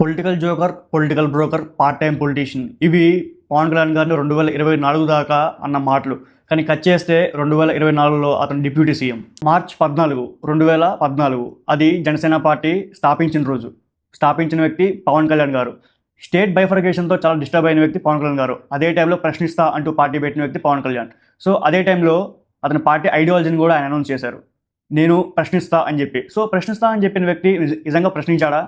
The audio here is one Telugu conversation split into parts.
Political joker, political broker, part time politician ఇవి పవన్ కళ్యాణ్ గారిని 2024 దాకా అన్న మాటలు. కానీ కట్ చేస్తే 2024లో అతను డిప్యూటీ సీఎం. మార్చ్ 14, 2014 అది జనసేన పార్టీ స్థాపించిన రోజు. స్థాపించిన వ్యక్తి పవన్ కళ్యాణ్ గారు. స్టేట్ బైఫర్కేషన్తో చాలా డిస్టర్బ్ అయిన వ్యక్తి పవన్ కళ్యాణ్ గారు. అదే టైంలో ప్రశ్నిస్తా అంటూ పార్టీ పెట్టిన వ్యక్తి పవన్ కళ్యాణ్. సో అదే టైంలో అతని పార్టీ ఐడియాలజీని కూడా ఆయన అనౌన్స్ చేశారు, నేను ప్రశ్నిస్తా అని చెప్పి. సో ప్రశ్నిస్తా అని చెప్పిన వ్యక్తి నిజంగా ప్రశ్నించాడా?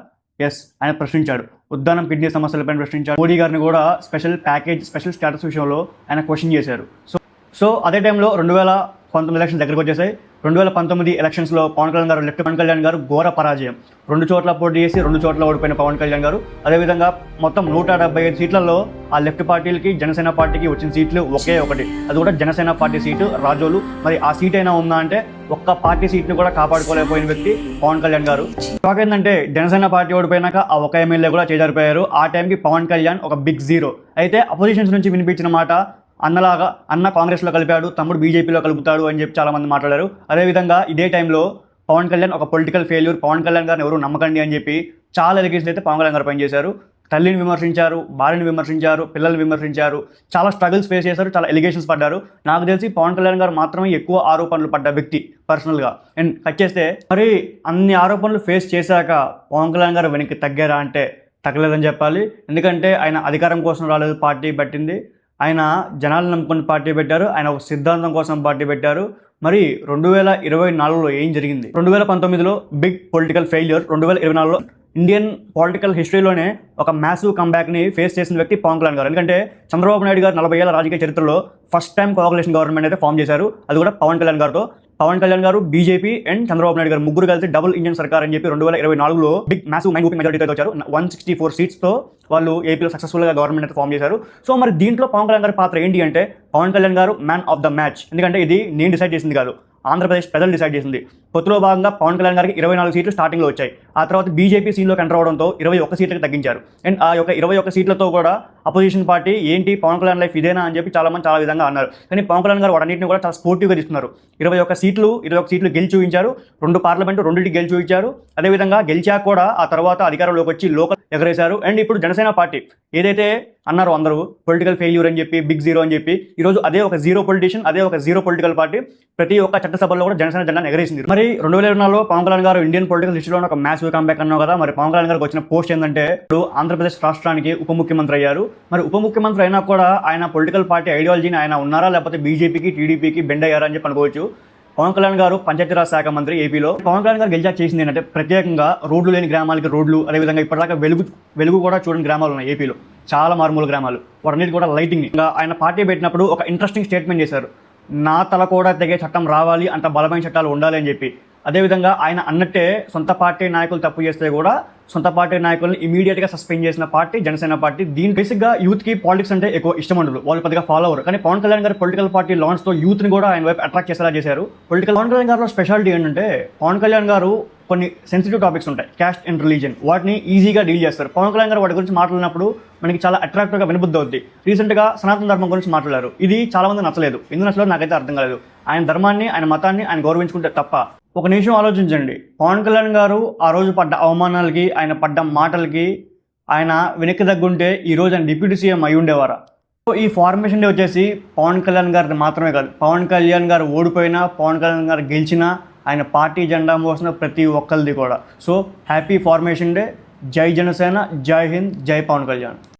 ఎస్, ఆయన ప్రశ్నించాడు. ఉద్దానం కిడ్నీ సమస్యలపైన ప్రశ్నించాడు. మోడీ గారిని కూడా స్పెషల్ ప్యాకేజ్, స్పెషల్ స్టేటస్ విషయంలో ఆయన క్వశ్చన్ చేశారు. సో అదే టైంలో 2019 ఎలక్షన్ దగ్గరకు వచ్చేసాయి. 2019 ఎలక్షన్స్లో పవన్ కళ్యాణ్ గారు ఘోర పరాజయం. 2 చోట్ల పోటీ చేసి 2 చోట్ల ఓడిపోయిన పవన్ కళ్యాణ్ గారు. అదేవిధంగా మొత్తం 175 సీట్లలో ఆ లెఫ్ట్ పార్టీలకి, జనసేన పార్టీకి వచ్చిన సీట్లు ఒకే ఒకటి, అది కూడా జనసేన పార్టీ సీటు రాజోలు. మరి ఆ సీట్ అయినా ఉందా అంటే ఒక్క పార్టీ సీట్ని కూడా కాపాడుకోలేకపోయిన వ్యక్తి పవన్ కళ్యాణ్ గారు. షాక్ ఏంటంటే జనసేన పార్టీ ఓడిపోయినాక ఆ ఒక ఎమ్మెల్యే కూడా చేజారిపోయారు. ఆ టైంకి పవన్ కళ్యాణ్ ఒక బిగ్ జీరో. అయితే అపోజిషన్స్ నుంచి వినిపించిన మాట, అన్న కాంగ్రెస్లో కలిపాడు, తమ్ముడు బీజేపీలో కలుపుతాడు అని చెప్పి చాలామంది మాట్లాడారు. అదేవిధంగా ఇదే టైంలో పవన్ కళ్యాణ్ ఒక పొలిటికల్ ఫెయిల్యూర్, పవన్ కళ్యాణ్ గారిని ఎవరు నమ్మకండి అని చెప్పి చాలా ఎలిగేషన్స్ అయితే పవన్ కళ్యాణ్ గారు పనిచేశారు. తల్లిని విమర్శించారు, భార్యని విమర్శించారు, పిల్లల్ని విమర్శించారు, చాలా స్ట్రగుల్స్ ఫేస్ చేశారు, చాలా ఎలిగేషన్స్ పడ్డారు. నాకు తెలిసి పవన్ కళ్యాణ్ గారు మాత్రమే ఎక్కువ ఆరోపణలు పడ్డ వ్యక్తి పర్సనల్గా. అండ్ కట్ చేస్తే మరి అన్ని ఆరోపణలు ఫేస్ చేశాక పవన్ కళ్యాణ్ గారు వెనక్కి తగ్గారా అంటే తగ్గలేదని చెప్పాలి. ఎందుకంటే ఆయన అధికారం కోసం రాలేదు, పార్టీ పెట్టింది. ఆయన జనాలను నమ్ముకుని పార్టీ పెట్టారు, ఆయన ఒక సిద్ధాంతం కోసం పార్టీ పెట్టారు. మరి 2024లో ఏం జరిగింది? 2019లో బిగ్ పొలిటికల్ ఫెయిల్యూర్. 2024లో ఇండియన్ పొలిటికల్ హిస్టరీలోనే ఒక మ్యాసివ్ కంబ్యాక్ని ఫేస్ చేసిన వ్యక్తి పవన్ కళ్యాణ్ గారు. ఎందుకంటే చంద్రబాబు నాయుడు గారు 40 ఏళ్ల రాజకీయ చరిత్రలో ఫస్ట్ టైం కోఆలిషన్ గవర్నమెంట్ అయితే ఫామ్ చేశారు, అది కూడా పవన్ కళ్యాణ్ గారితో. పవన్ కళ్యాణ్ గారు, బీజేపీ అండ్ చంద్రబాబు నాయుడు గారు ముగ్గురు కలిసి డబుల్ ఇంజన్ సర్కార్ అని చెప్పి 2024లో బిగ్ మ్యాసివ్ మైండ్ ఓపింగ్ మెజారిటీతో వచ్చారు. 164 సీట్స్తో వాళ్ళు ఏపీలో సక్సెస్ఫుల్గా గవర్నమెంట్ అయితే ఫామ్ చేశారు. సో మరి దీంట్లో పవన్ కళ్యాణ్ గారి పాత్ర ఏంటి అంటే, పవన్ కళ్యాణ్ గారు మ్యాన్ ఆఫ్ ద మ్యాచ్. ఎందుకంటే ఇది నేను డిసైడ్ చేసింది కాదు, ఆంధ్రప్రదేశ్ ప్రజలు డిసైడ్ చేసింది. పొత్తులో భాగంగా పవన్ కళ్యాణ్ గారికి 24 సీట్లు స్టార్టింగ్లో వచ్చాయి. ఆ తర్వాత బీజేపీ సీన్లోకి ఎంటర్ అవడంతో 21 సీట్లకు తగ్గించారు. అండ్ ఆ యొక్క 21 సీట్లతో కూడా అపోజిషన్ పార్టీ ఏంటి పవన్ కళ్యాణ్ లైఫ్ ఇదేనా అని చెప్పి చాలామంది చాలా విధంగా అన్నారు. కానీ పవన్ కళ్యాణ్ గారు వాటన్నింటిని కూడా చాలా స్పోర్టివ్గా తీసుకున్నారు. 21 సీట్లు గెలిచి చూపించారు. 2 పార్లమెంటు 2 గెలిచి చూపించారు. అదేవిధంగా గెలిచాక కూడా ఆ తర్వాత అధికారంలోకి వచ్చి లోకల్ ఎగరేశారు. అండ్ ఇప్పుడు జనసేన పార్టీ ఏదైతే అన్నారు అందరూ పొలిటికల్ ఫెయిల్యూర్ అని చెప్పి, బిగ్ జీరో అని చెప్పి, ఈరోజు అదే ఒక జీరో పొలిటీషియన్, అదే ఒక జీరో పొలిటికల్ పార్టీ ప్రతి ఒక్క చట్టసభలో కూడా జనసేన జెండాను ఎగరేసింది. మరి 2024లో పవన్ కళ్యాణ్ గారు ఇండియన్ పొలిటికల్ హిస్టరీలో ఒక మ్యాసివ్ కంబ్యాక్ అన్నావు కదా. మరి పవన్ కళ్యాణ్ గారికి వచ్చిన పోస్ట్ ఏంటంటే, ఇప్పుడు ఆంధ్రప్రదేశ్ రాష్ట్రానికి ఉప ముఖ్యమంత్రి అయ్యారు. మరి ఉప ముఖ్యమంత్రి అయినా కూడా ఆయన పొలిటికల్ పార్టీ ఐడియాలజీని ఆయన ఉన్నారా, లేకపోతే బీజేపీకి, టీడీపీకి బెండ్ అయ్యారా అని చెప్పి అనుకోవచ్చు. పవన్ కళ్యాణ్ గారు పంచాయతీరాజ్ శాఖ మంత్రి ఏపీలో. పవన్ కళ్యాణ్ గారు గెలిచాక చేసింది ఏంటంటే, ప్రత్యేకంగా రోడ్లు లేని గ్రామాలకి రోడ్లు, అదేవిధంగా ఇప్పటిదాకా వెలుగు కూడా చూడని గ్రామాలు ఉన్నాయి ఏపీలో, చాలా మారుమూల గ్రామాలు, వాటన్నిటి కూడా లైటింగ్. ఇంకా ఆయన పార్టీ పెట్టినప్పుడు ఒక ఇంట్రెస్టింగ్ స్టేట్మెంట్ చేశారు, నా తల కూడా తెగే చట్టం రావాలి, అంత బలమైన చట్టాలు ఉండాలి అని చెప్పి. అదేవిధంగా ఆయన అన్నట్టే సొంత పార్టీ నాయకులు తప్పు చేస్తే కూడా సొంత పార్టీ నాయకులను ఇమీడియట్గా సస్పెండ్ చేసిన పార్టీ జనసేన పార్టీ. దీని బేసిక్గా యూత్కి పాలిటిక్స్ అంటే ఎక్కువ ఇష్టం ఉండదు, వాళ్ళు పెద్దగా ఫాలో అవ్వరు. కానీ పవన్ కళ్యాణ్ గారు పొలిటికల్ పార్టీ లాంచ్తో యూత్ని కూడా ఆయన వైపు అట్రాక్ట్ చేసేలా చేశారు. పవన్ కళ్యాణ్ గారిలో స్పెషాలిటీ ఏంటంటే, పవన్ కళ్యాణ్ గారు కొన్ని సెన్సిటివ్ టాపిక్స్ ఉంటాయి, క్యాస్ట్ అండ్ రిలీజన్, వాటిని ఈజీగా డీల్ చేస్తారు. పవన్ కళ్యాణ్ గారు వాటి గురించి మాట్లాడినప్పుడు మనకి చాలా అట్రాక్టివ్గా వినబుద్ధి అవుద్ది. రీసెంట్గా సనాతన ధర్మం గురించి మాట్లాడారు, ఇది చాలా మంది నచ్చలేదు. ఎందుకు నచ్చలేదు నాకైతే అర్థం కాలేదు. ఆయన ధర్మాన్ని, ఆయన మతాన్ని ఆయన గౌరవించుకుంటే తప్ప. ఒక నిమిషం ఆలోచించండి, పవన్ కళ్యాణ్ గారు ఆ రోజు పడ్డ అవమానాలకి, ఆయన పడ్డ మాటలకి ఆయన వెనక్కి తగ్గుంటే ఈరోజు ఆయన డిప్యూటీ సీఎం అయి ఉండేవారా? సో ఈ ఫార్మేషన్ డే వచ్చేసి పవన్ కళ్యాణ్ గారిని మాత్రమే కాదు, పవన్ కళ్యాణ్ గారు ఓడిపోయినా, పవన్ కళ్యాణ్ గారు గెలిచినా, ఆయన పార్టీ జెండా మోసిన ప్రతి ఒక్కరిది కూడా. So happy formation day. జై జనసేన, జై హింద్, జై పవన్ కళ్యాణ్.